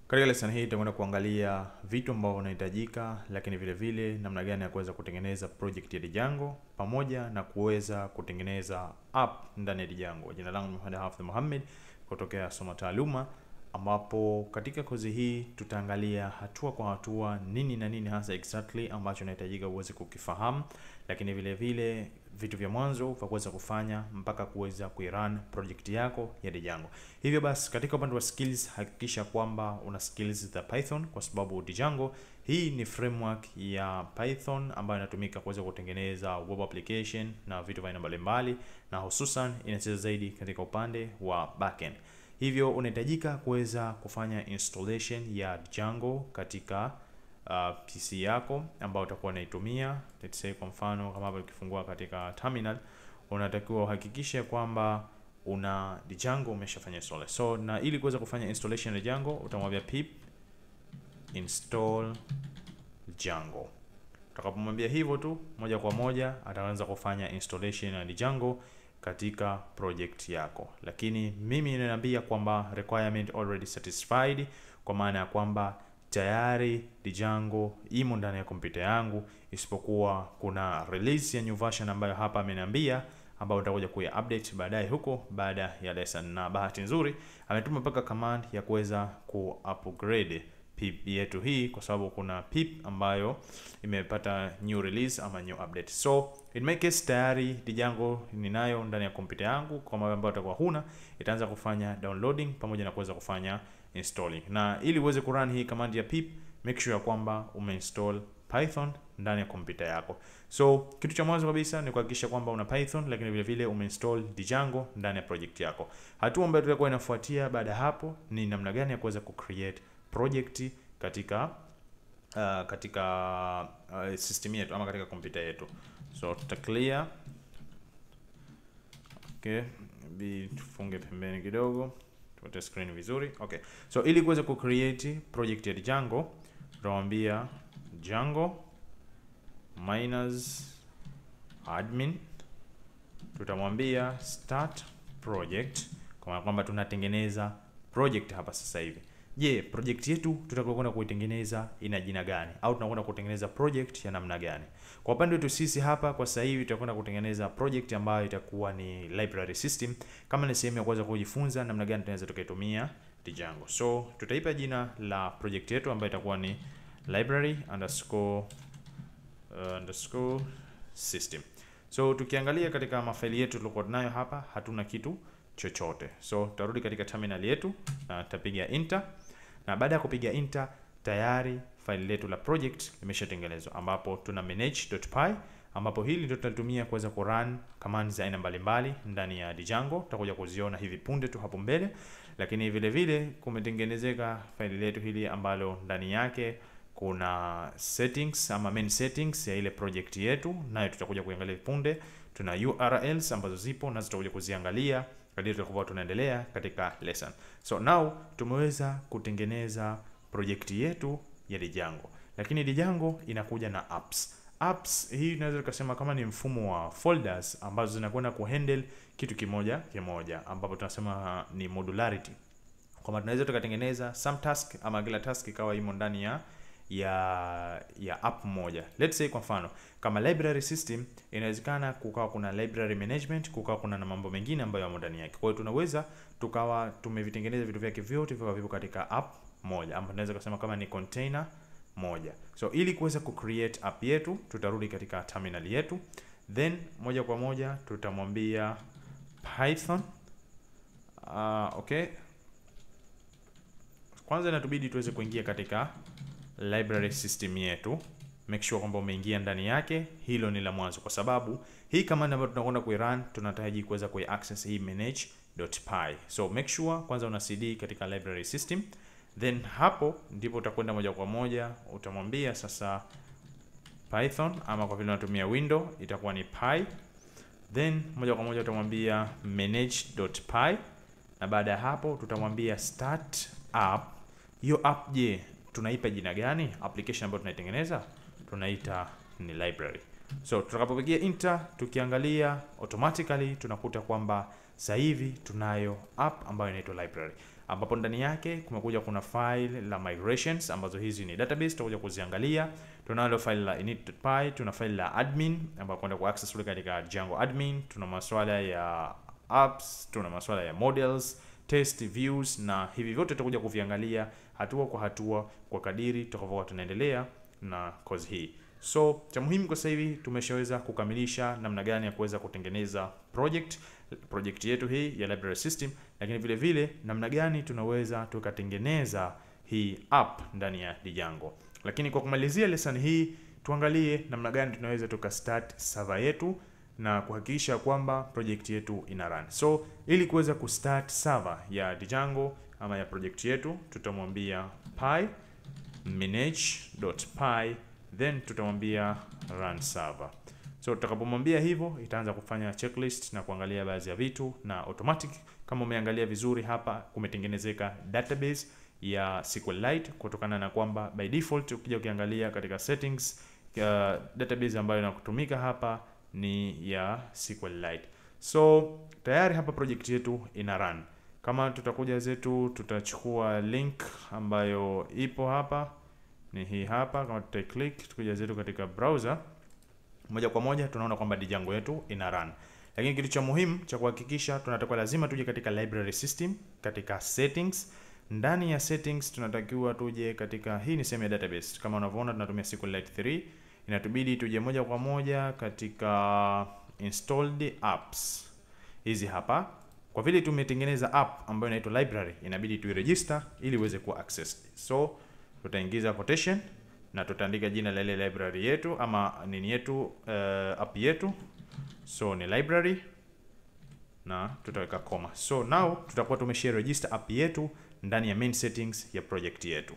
Katika lesson hii tutakwenda kuangalia vitu ambavyo vinahitajika, lakini vile vile namna gani ya kuweza kutengeneza project ya Django pamoja na kuweza kutengeneza app ndani ya Django. Jina langu ni Hafidh Mohamed kutokea Soma Taaluma, ambapo katika kozi hii tutaangalia hatua kwa hatua nini na nini hasa exactly ambacho inahitajika uweze kukifahamu, lakini vile vile vitu vya mwanzo vya kuweza kufanya mpaka kuweza kuirun project yako ya Django. Hivyo basi katika upande wa skills hakikisha kwamba una skills za Python, kwa sababu Django hii ni framework ya Python ambayo inatumika kuweza kutengeneza web application na vitu vya aina mbalimbali, na hususan inacheza zaidi katika upande wa backend. Hivyo unahitajika kuweza kufanya installation ya Django katika PC yako ambayo utakuwa unaitumia. Let's say kwa mfano kama hapo ukifungua katika terminal, unatakiwa uhakikishe kwamba una Django umeshafanya install. So na ili kuweza kufanya installation ya Django utamwambia pip install Django. Utakapomwambia hivyo tu, moja kwa moja ataanza kufanya installation ya Django katika project yako. Lakini mimi ninaniambia kwamba requirement already satisfied, kwa maana ya kwamba tayari Django imo ndani ya kompyuta yangu, isipokuwa kuna release ya new version ambayo hapa ameniambia, ambayo utakuja kuya update baadaye huko baada ya lesson. Na bahati nzuri ametuma mpaka command ya kuweza ku-upgrade pip yetu hii, kwa sababu kuna pip ambayo imepata new release ama new update. So in my case tayari Django ninayo ndani ya kompyuta yangu. Kwa mambo ambayo utakuwa huna, itaanza kufanya downloading pamoja na kuweza kufanya installing. Na ili uweze kurun hii command ya pip, make sure kwamba umeinstall Python ndani ya kompyuta yako. So kitu cha mwanzo kabisa ni kuhakikisha kwamba una Python, lakini vile vile umeinstall Django ndani ya project yako. Hatua ambayo tutakuwa inafuatia baada hapo ni namna gani ya kuweza kucreate project katika system yetu ama katika kompyuta yetu. So tuta clear, okay, tufunge pembeni kidogo tupate screen vizuri. Okay, so ili kuweza kucreate project ya Django tutamwambia Django -admin, tutamwambia start project, kwa kwamba tunatengeneza project hapa sasa hivi. Je, project yetu tutakwenda kuitengeneza ina jina gani, au tunakwenda kutengeneza project ya namna gani? Kwa upande wetu sisi hapa kwa sasa hivi tutakwenda kutengeneza project ambayo itakuwa ni library system, kama ni sehemu ya kuweza kujifunza namna gani tunaweza tukaitumia Django. So tutaipa jina la project yetu ambayo itakuwa ni library underscore system. So tukiangalia katika mafaili yetu tulikuwa nayo hapa, hatuna kitu chochote. So tutarudi katika terminal yetu na tutapiga enter, na baada ya kupiga enter tayari faili letu la project limeshatengenezwa, ambapo tuna manage.py, ambapo hili ndio tutatumia kuweza kurun commands za aina mbalimbali ndani ya Django. Tutakuja kuziona hivi punde tu hapo mbele, lakini vile vile kumetengenezeka faili letu hili ambalo ndani yake kuna settings ama main settings ya ile project yetu, nayo tutakuja kuangalia punde. Tuna URLs ambazo zipo na tutakuja kuziangalia kadri tutakuwa tunaendelea katika lesson. So now tumeweza kutengeneza project yetu ya Django, lakini Django inakuja na apps. Apps hii inaweza kusema kama ni mfumo wa folders ambazo zinakwenda kuhandle kitu kimoja kimoja, ambapo tunasema ni modularity, kwamba tunaweza tukatengeneza some task ama kila task ikawa imo ndani ya app moja. Let's say kwa mfano kama library system, inawezekana kukawa kuna library management, kukawa kuna na mambo mengine ambayo yamo ndani yake. Kwa hiyo tunaweza tukawa tumevitengeneza vitu vyake vyote vipo katika app moja, ambapo tunaweza kusema kama ni container moja. So ili kuweza kucreate app yetu, tutarudi katika terminal yetu, then moja kwa moja tutamwambia Python. Okay, kwanza inatubidi tuweze kuingia katika library system yetu. Make sure kwamba umeingia ndani yake, hilo ni la mwanzo, kwa sababu hii command ambayo tunakwenda kuirun tunahitaji kuweza kuaccess hii manage.py. So make sure kwanza una cd katika library system, then hapo ndipo utakwenda moja kwa moja utamwambia sasa Python, ama kwa vile unatumia window itakuwa ni py, then moja kwa moja utamwambia manage.py, na baada ya hapo tutamwambia start app. Hiyo app je, tunaipa jina gani? Application ambayo tunaitengeneza tunaita ni library. So tutakapopigia enter, tukiangalia automatically tunakuta kwamba sasa hivi tunayo app ambayo inaitwa library. ambapo ndani yake kumekuja kuna file la migrations ambazo hizi ni database tutakuja kuziangalia. Tunalo file la init.py, tuna file la admin ambapo kwenda ku access katika Django admin, tuna masuala ya apps, tuna masuala ya models, test, views, na hivi vyote tutakuja kuviangalia hatua kwa hatua kwa kadiri tutakavyokuwa tunaendelea na course hii. So cha muhimu kwa sasa hivi tumeshaweza kukamilisha namna gani ya kuweza kutengeneza project yetu hii ya library system, lakini vile vile namna gani tunaweza tukatengeneza hii app ndani ya Django. Lakini kwa kumalizia lesson hii tuangalie namna gani tunaweza tukastart server yetu na kuhakikisha kwamba project yetu ina run. So ili kuweza kustart server ya Django ama ya project yetu, tutamwambia py manage.py, then tutamwambia run server. So tutakapomwambia hivyo itaanza kufanya checklist na kuangalia baadhi ya vitu, na automatic kama umeangalia vizuri hapa kumetengenezeka database ya SQLite, kutokana na kwamba by default ukija ukiangalia katika settings database ambayo inakutumika hapa ni ya SQLite. So tayari hapa project yetu ina run. Kama tutakuja zetu tutachukua link ambayo ipo hapa, ni hii hapa. Kama tutai-click tukuja zetu katika browser, moja kwa moja tunaona kwamba Django yetu ina run. Lakini kitu cha muhimu cha kuhakikisha, tunatakiwa lazima tuje katika library system, katika settings. Ndani ya settings tunatakiwa tuje katika, hii ni sehemu ya database. Kama unavyoona tunatumia SQLite 3, inatubidi tuje moja kwa moja katika installed apps. Hizi hapa, kwa vile tumetengeneza app ambayo inaitwa library, inabidi tuiregister ili uweze ku access. So tutaingiza quotation na tutaandika jina la ile library yetu ama nini yetu, app yetu. So ni library na tutaweka comma. So now tutakuwa tumeshare register app yetu ndani ya main settings ya project yetu.